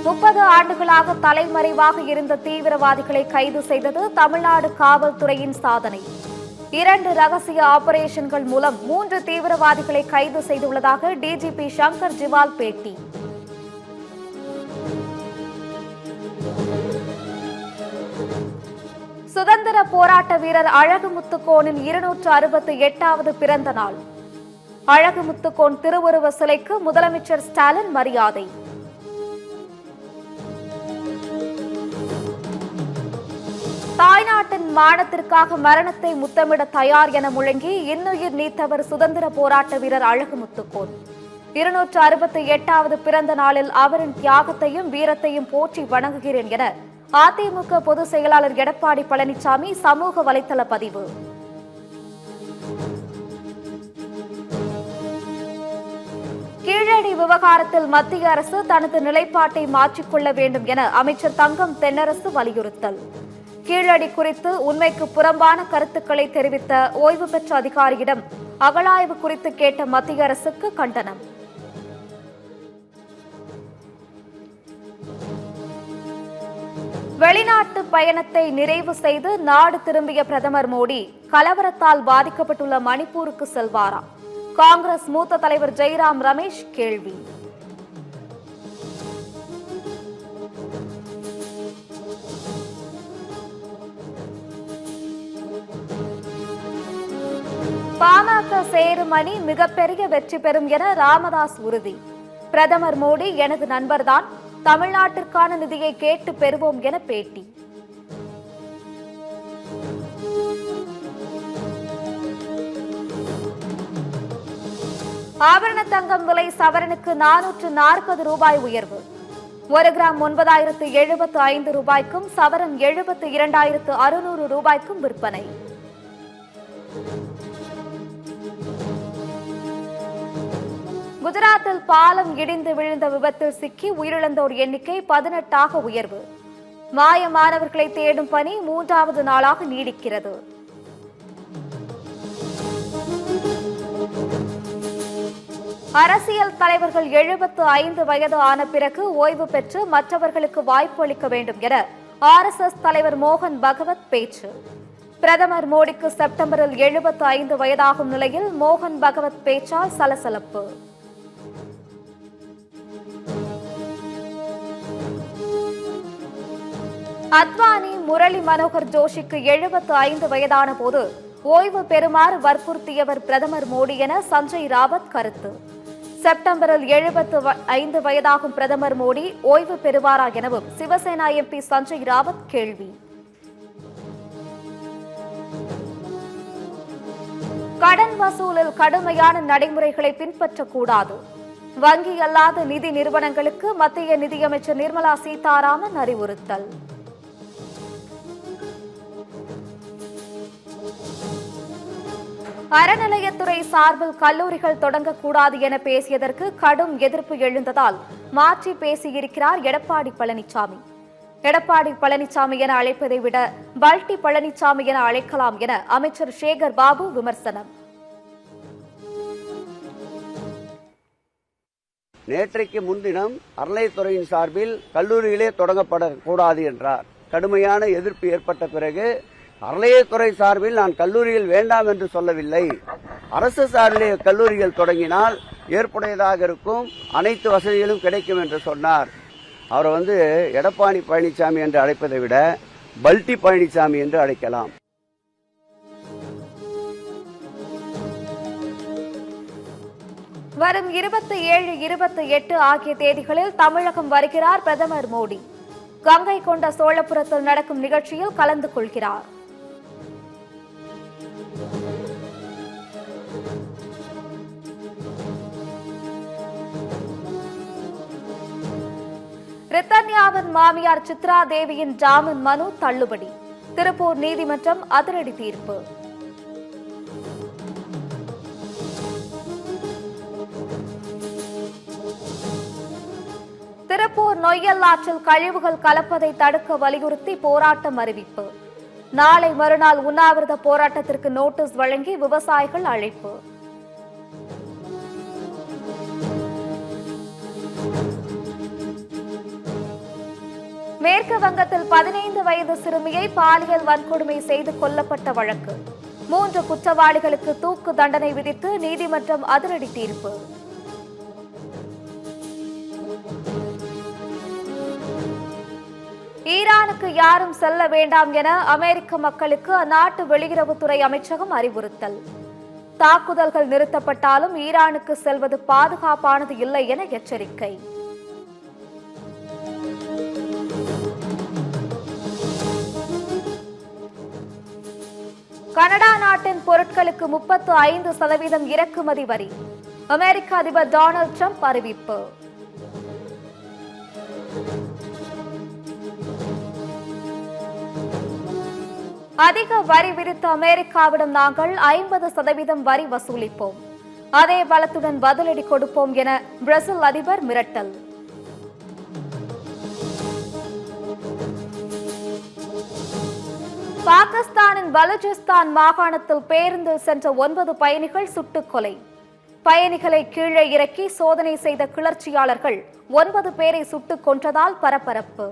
30 ஆண்டுகளாக தலைமறைவாக இருந்த தீவிரவாதிகளை கைது செய்தது தமிழ்நாடு காவல்துறையின் சாதனை. 2 ரகசிய ஆபரேஷன்கள் மூலம் 3 தீவிரவாதிகளை கைது செய்துள்ளதாக டிஜிபி சங்கர் ஜிவால் பேட்டி. சுதந்திர போராட்ட வீரர் அழகுமுத்துக்கோனின் 268வது பிறந்த நாள். அழகுமுத்துக்கோன் திருவுருவ சிலைக்கு முதலமைச்சர் ஸ்டாலின் மரியாதை. தாய்நாட்டின் மானத்திற்காக மரணத்தை முத்தமிட தயார் என முழங்கி இன்னுயிர் நீத்தவர் சுதந்திர போராட்ட வீரர் அழகுமுத்துக்கோன். 268வது பிறந்த நாளில் அவரின் தியாகத்தையும் வீரத்தையும் போற்றி வணங்குகிறேன் என அதிமுக பொதுச் செயலாளர் எடப்பாடி பழனிசாமி சமூக வலைதள பதிவு. கீழடி விவகாரத்தில் மத்திய அரசு தனது நிலைப்பாட்டை மாற்றிக்கொள்ள வேண்டும் என அமைச்சர் தங்கம் தென்னரசு வலியுறுத்தல். கீழடி குறித்து உண்மைக்கு புறம்பான கருத்துக்களை தெரிவித்த ஓய்வு பெற்ற அதிகாரியிடம் அகழாய்வு குறித்து கேட்ட மத்திய அரசுக்கு கண்டனம். வெளிநாட்டு பயணத்தை நிறைவு செய்து நாடு திரும்பிய பிரதமர் மோடி கலவரத்தால் பாதிக்கப்பட்டுள்ள மணிப்பூருக்கு செல்வாரா? காங்கிரஸ் மூத்த தலைவர் ஜெய்ராம் ரமேஷ் கேள்வி. பாமக சேரும் அணி மிகப்பெரிய வெற்றி பெறும் என ராமதாஸ் உறுதி. பிரதமர் மோடி எனது நண்பர்தான், தமிழ்நாட்டிற்கான நிதியை கேட்டு பெறுவோம் என பேட்டி. ஆபரண தங்கம் விலை சவரனுக்கு 440 ரூபாய் உயர்வு. 1 கிராம் 9,075 ரூபாய்க்கும் சவரன் 72,600 ரூபாய்க்கும் விற்பனை. குஜராத்தில் பாலம் இடிந்து விழுந்த விபத்தில் சிக்கி உயிரிழந்தோர் எண்ணிக்கை 18ஆக உயர்வு. மாயமானவர்களை தேடும் பணி 3வது நாளாக நீடிக்கிறது. அரசியல் தலைவர்கள் 75 வயது ஆன பிறகு ஓய்வு பெற்று மற்றவர்களுக்கு வாய்ப்பு அளிக்க வேண்டும் என RSS தலைவர் மோகன் பகவத் பேச்சு. பிரதமர் மோடிக்கு செப்டம்பரில் 75 வயதாகும் நிலையில் மோகன் பகவத் பேச்சால் சலசலப்பு. அத்வானி முரளி மனோகர் ஜோஷிக்கு 75 வயதான போது ஓய்வு பெறுமாறு வற்புறுத்தியவர் பிரதமர் மோடி என சஞ்சய் ராவத் கருத்து. செப்டம்பரில் 75 வயதாகும் பிரதமர் மோடி ஓய்வு பெறுவாரா எனவும் சிவசேனா MP சஞ்சய் ராவத் கேள்வி. கடன் வசூலில் கடுமையான நடைமுறைகளை பின்பற்றக்கூடாது. வங்கி அல்லாத நிதி நிறுவனங்களுக்கு மத்திய நிதியமைச்சர் நிர்மலா சீதாராமன் அறிவுறுத்தல். அறநிலையத்துறை சார்பில் கல்லூரிகள் தொடங்கக்கூடாது என பேசியதற்கு கடும் எதிர்ப்பு எழுந்ததால் மாற்றி பேசியிருக்கிறார் எடப்பாடி பழனிசாமி. எடப்பாடி பழனிசாமி என அழைப்பதை விட பல்டி பழனிசாமி என அழைக்கலாம் என அமைச்சர் சேகர் பாபு விமர்சனம். நேற்றைக்கு முன்தினம் அறநிலையத்துறையின் சார்பில் கல்லூரிகளே தொடங்கப்படக்கூடாது என்றார். கடுமையான எதிர்ப்பு ஏற்பட்ட பிறகு அறநிலையத்துறை சார்பில் நான் கல்லூரிகள் வேண்டாம் என்று சொல்லவில்லை, அரசு சார்பிலே கல்லூரிகள் தொடங்கினால் ஏற்புடையதாக இருக்கும், அனைத்து வசதிகளும் கிடைக்கும் என்று சொன்னார். அவரை எடப்பாடி பழனிசாமி என்று அழைப்பதை விட பல்டி பழனிசாமி என்று அழைக்கலாம். வரும் 27, 28 ஆகிய தேதிகளில் தமிழகம் வருகிறார் பிரதமர் மோடி. கங்கை கொண்ட சோழபுரத்தில் நடக்கும் நிகழ்ச்சியில் கலந்து கொள்கிறார். ரித்தன்யாவின் மாமியார் சித்ரா தேவியின் ஜாமீன் மனு தள்ளுபடி. திருப்பூர் நீதிமன்றம் அதிரடி தீர்ப்பு. திருப்பூர் நொய்யல் ஆற்றில் கழிவுகள் கலப்பதை தடுக்க வலியுறுத்தி போராட்டம் அறிவிப்பு. நாளை மறுநாள் உண்ணாவிரத போராட்டத்திற்கு நோட்டீஸ் வழங்கி விவசாயிகள் அழைப்பு. மேற்கு வங்கத்தில் 15 வயது சிறுமியை பாலியல் வன்கொடுமை செய்து கொல்லப்பட்ட வழக்கு 3 குற்றவாளிகளுக்கு தூக்கு தண்டனை விதித்து நீதிமன்றம் அதிரடி தீர்ப்பு. ஈரானுக்கு யாரும் செல்ல வேண்டாம் என அமெரிக்க மக்களுக்கு அந்நாட்டு வெளியுறவுத்துறை அமைச்சகம் அறிவுறுத்தல். தாக்குதல்கள் நிறுத்தப்பட்டாலும் ஈரானுக்கு செல்வது பாதுகாப்பானது இல்லை என எச்சரிக்கை. கனடா நாட்டின் பொருட்களுக்கு 35% இறக்குமதி வரி அமெரிக்க அதிபர் டொனால்ட் ட்ரம்ப் அறிவிப்பு. அதிக வரி விதித்த அமெரிக்காவிடம் நாங்கள் 50% வரி வசூலிப்போம், அதே பலத்துடன் பதிலடி கொடுப்போம் என பிரேசில் அதிபர் மிரட்டல். பாகிஸ்தானின் பலுச்சிஸ்தான் மாகாணத்தில் பேருந்தில் சென்ற 9 பயணிகள் சுட்டுக் கொலை. பயணிகளை கீழே இறக்கி சோதனை செய்த கிளர்ச்சியாளர்கள் 9 பேரை சுட்டுக் கொன்றதால் பரபரப்பு.